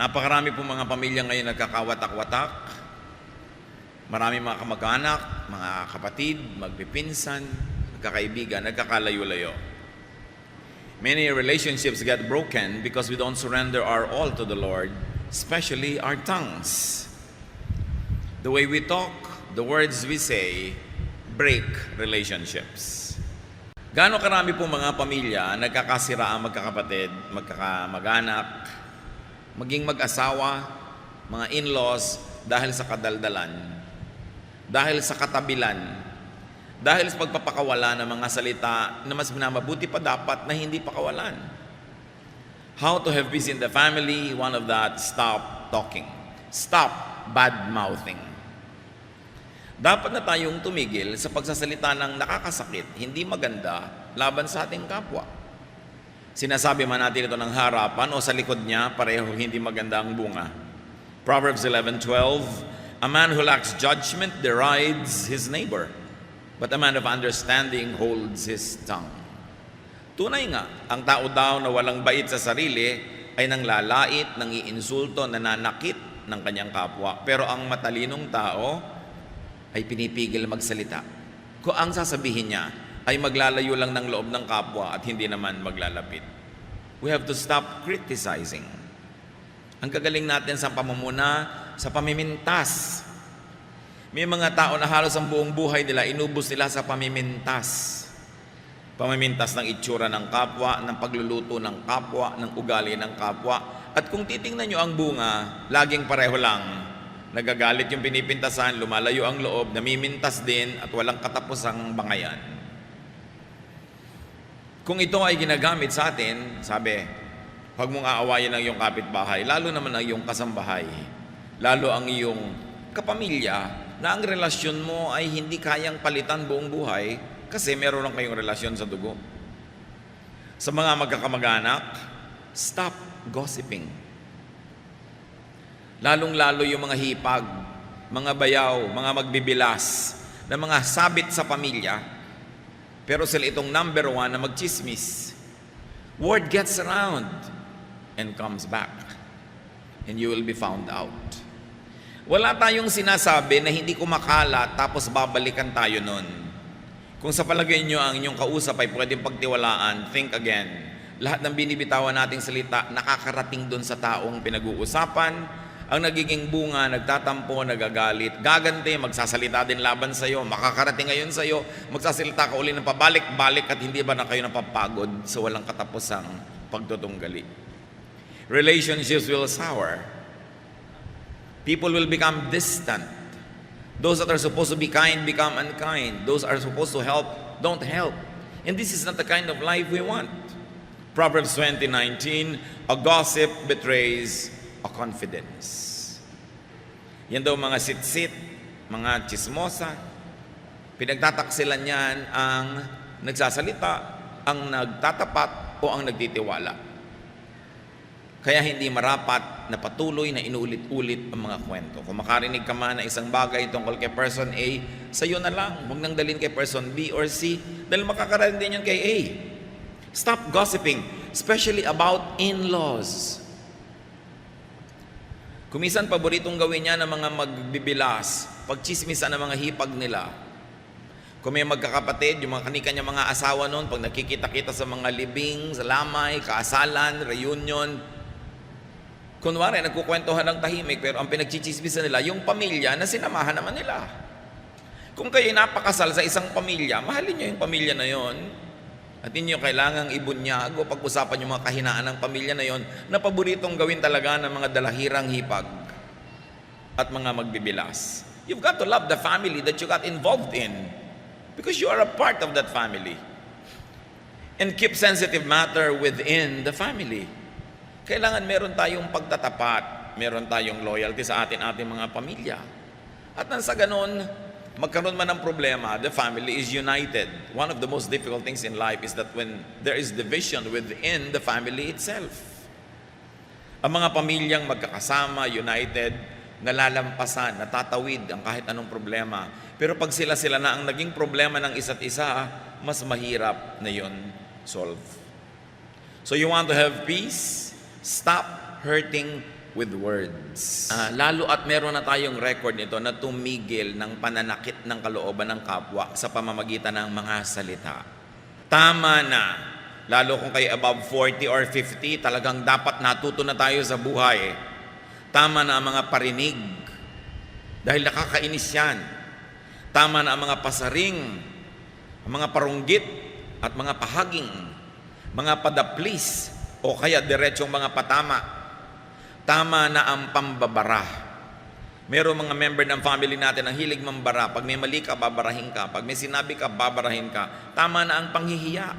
Napakarami po mga pamilya ngayon nagkakawatak-watak. Marami mga kamag-anak, mga kapatid, magpipinsan, magkakaibigan, nagkakalayo-layo. Many relationships get broken because we don't surrender our all to the Lord, especially our tongues. The way we talk, the words we say, break relationships. Gaano karami po mga pamilya nagkakasiraan, magkakapatid, magkakamag-anak, maging mag-asawa, mga in-laws, dahil sa kadaldalan, dahil sa katabilan, dahil sa pagpapakawala ng mga salita na mas mabuti pa dapat na hindi pakawalan. How to have peace in the family? One of that, stop talking. Stop bad-mouthing. Dapat na tayong tumigil sa pagsasalita ng nakakasakit, hindi maganda, laban sa ating kapwa. Sinasabi man natin ito ng harapan o sa likod niya, pareho hindi maganda ang bunga. Proverbs 11:12, a man who lacks judgment derides his neighbor, but a man of understanding holds his tongue. Tunay nga, ang tao daw na walang bait sa sarili ay nanglalait, nangiinsulto, nananakit ng kanyang kapwa. Pero ang matalinong tao ay pinipigil magsalita. Kung ang sasabihin niya ay maglalayo lang ng loob ng kapwa at hindi naman maglalapit. We have to stop criticizing. Ang kagaling natin sa pamumuna, sa pamimintas. May mga tao na halos ang buong buhay nila, inubos nila sa pamimintas. Pamimintas ng itsura ng kapwa, ng pagluluto ng kapwa, ng ugali ng kapwa. At kung titingnan nyo ang bunga, laging pareho lang. Nagagalit yung pinipintasan, lumalayo ang loob, namimintas din at walang katapusang bangayan. Kung ito ay ginagamit sa atin, sabi, huwag mong aawayin ang iyong kapitbahay, lalo naman ang iyong kasambahay, lalo ang iyong kapamilya, na ang relasyon mo ay hindi kayang palitan buong buhay kasi meron lang kayong relasyon sa dugo. Sa mga magkakamag-anak, stop gossiping. Lalong-lalo yung mga hipag, mga bayaw, mga magbibilas, na mga sabit sa pamilya, pero sila itong number one na magchismis. Word gets around and comes back, and you will be found out. Wala tayong sinasabi na hindi kumakalat tapos babalikan tayo nun. Kung sa palagay nyo ang inyong kausap ay pwedeng pagtiwalaan, think again. Lahat ng binibitawan nating salita nakakarating dun sa taong pinag-uusapan. Ang nagiging bunga, nagtatampo, nagagalit, gaganti, magsasalita din laban sa'yo, makakarating ngayon sa'yo, magsasalita ka uli ng pabalik-balik at hindi ba na kayo napapagod sa walang katapusang pagtutunggali. Relationships will sour. People will become distant. Those that are supposed to be kind become unkind. Those are supposed to help don't help. And this is not the kind of life we want. Proverbs 20:19, a gossip betrays a confidence. Yan daw mga sit-sit, mga chismosa, pinagtataksilan yan ang nagsasalita, ang nagtatapat o ang nagtitiwala. Kaya hindi marapat na patuloy na inuulit-ulit ang mga kwento. Kung makarinig ka man na isang bagay tungkol kay person A, sa'yo na lang. Huwag nang dalhin kay person B or C dahil makakarating din yun kay A. Stop gossiping, especially about in-laws. Kumisan paboritong gawin niya ng mga magbibilas, pagchismisan ng mga hipag nila. Kung may magkakapatid, yung mga kanya mga asawa noon, pag nakikita-kita sa mga libing, sa lamay, kaasalan, reunion, kunwari, nagkukwentuhan ng tahimik, pero ang pinagchichismisan nila, yung pamilya na sinamahan naman nila. Kung kayo napakasal sa isang pamilya, mahalin nyo yung pamilya na yon. At inyo kailangang ibunyag o pag-usapan yung mga kahinaan ng pamilya na yon na paboritong gawin talaga ng mga dalahirang hipag at mga magbibilas. You've got to love the family that you got involved in because you are a part of that family. And keep sensitive matter within the family. Kailangan meron tayong pagtatapat, meron tayong loyalty sa ating mga pamilya. At nang sa ganun, magkaroon man ng problema, the family is united. One of the most difficult things in life is that when there is division within the family itself. Ang mga pamilyang magkakasama, united, nalalampasan, natatawid ang kahit anong problema. Pero pag sila na ang naging problema ng isa't isa, mas mahirap na yun solve. So you want to have peace? Stop hurting with words. Lalo at meron na tayong record nito na tumigil ng pananakit ng kalooban ng kapwa sa pamamagitan ng mga salita. Tama na. Lalo kung kayo above 40 or 50, talagang dapat natuto na tayo sa buhay. Tama na ang mga parinig. Dahil nakakainis yan. Tama na ang mga pasaring, ang mga parunggit, at mga pahaging, mga padaplis, o kaya diretsong mga patama. Tama na ang pambabara. Merong mga member ng family natin ang hilig mambara. Pag may mali ka, babarahin ka. Pag may sinabi ka, babarahin ka. Tama na ang panghihiya.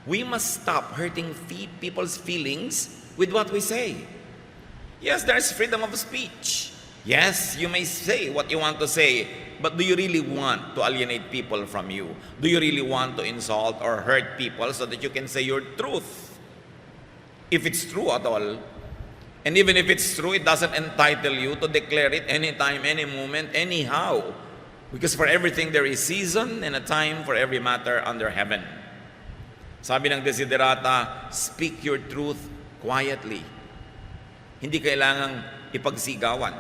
We must stop hurting people's feelings with what we say. Yes, there's freedom of speech. Yes, you may say what you want to say, but do you really want to alienate people from you? Do you really want to insult or hurt people so that you can say your truth? If it's true at all, and even if it's true, it doesn't entitle you to declare it anytime, any moment, anyhow. Because for everything there is season and a time for every matter under heaven. Sabi ng Desiderata, speak your truth quietly. Hindi kailangang ipagsigawan.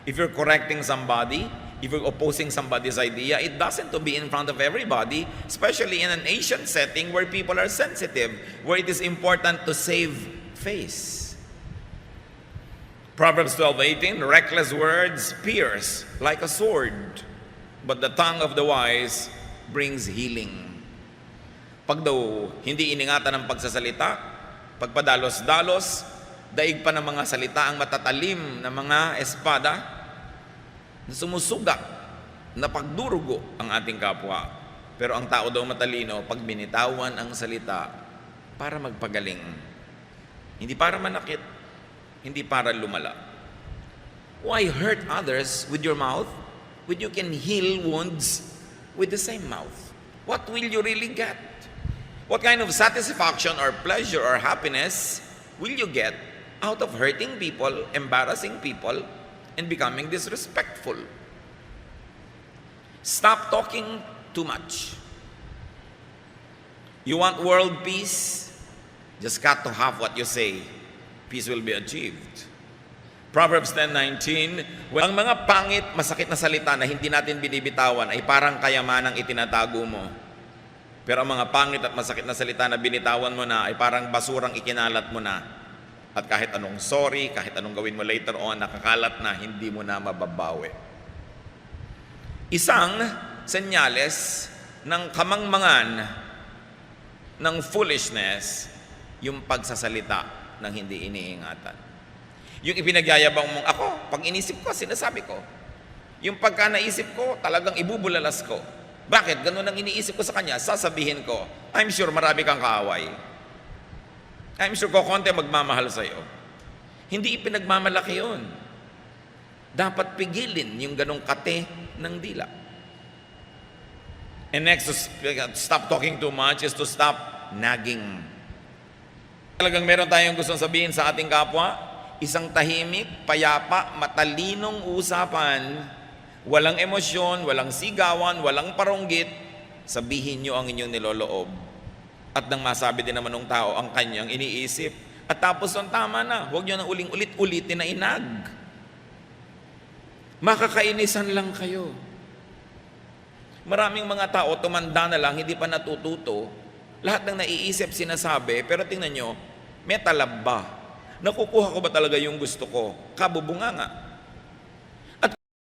If you're correcting somebody, if you're opposing somebody's idea, it doesn't to be in front of everybody, especially in an Asian setting where people are sensitive, where it is important to save face. Proverbs 12:18, reckless words pierce like a sword, but the tongue of the wise brings healing. Pag daw hindi iningatan ng pagsasalita, pagpadalos-dalos, daig pa ng mga salita ang matatalim na mga espada na sumusuga, na pagdurugo ang ating kapwa. Pero ang tao daw matalino, pag binitawan ang salita para magpagaling, hindi para manakit, hindi para lumala. Why hurt others with your mouth when you can heal wounds with the same mouth? What will you really get? What kind of satisfaction or pleasure or happiness will you get out of hurting people, embarrassing people, and becoming disrespectful? Stop talking too much. You want world peace? Just cut to half what you say. Peace will be achieved. Proverbs 10:19, ang mga pangit, masakit na salita na hindi natin binibitawan ay parang kayamanang itinatago mo. Pero ang mga pangit at masakit na salita na binitawan mo na ay parang basurang ikinalat mo na. At kahit anong sorry, kahit anong gawin mo later on, nakakalat na, hindi mo na mababawi. Isang senyales ng kamangmangan ng foolishness, yung pagsasalita ng hindi iniingatan. Yung ipinagyayabang mong ako, pag inisip ko, sinasabi ko. Yung pagka naisip ko, talagang ibubulalas ko. Bakit? Ganun ang iniisip ko sa kanya, sasabihin ko, I'm sure marami kang kaaway. I'm sure ko konti magmamahal sa'yo. Hindi ipinagmamalaki yun. Dapat pigilin yung ganong kate ng dila. And next, to stop talking too much is to stop nagging. Talagang meron tayong gustong sabihin sa ating kapwa, isang tahimik, payapa, matalinong usapan, walang emosyon, walang sigawan, walang parunggit, sabihin nyo ang inyong niloloob. At nang masabi din naman ng tao ang kanyang iniisip. At tapos ang tama na, huwag nyo na ulit-ulitin na inag. Makakainisan lang kayo. Maraming mga tao, tumanda na lang, hindi pa natututo. Lahat ng naiisip, sinasabi, pero tingnan nyo, may talab ba? Nakukuha ko ba talaga yung gusto ko? Kabubunga nga.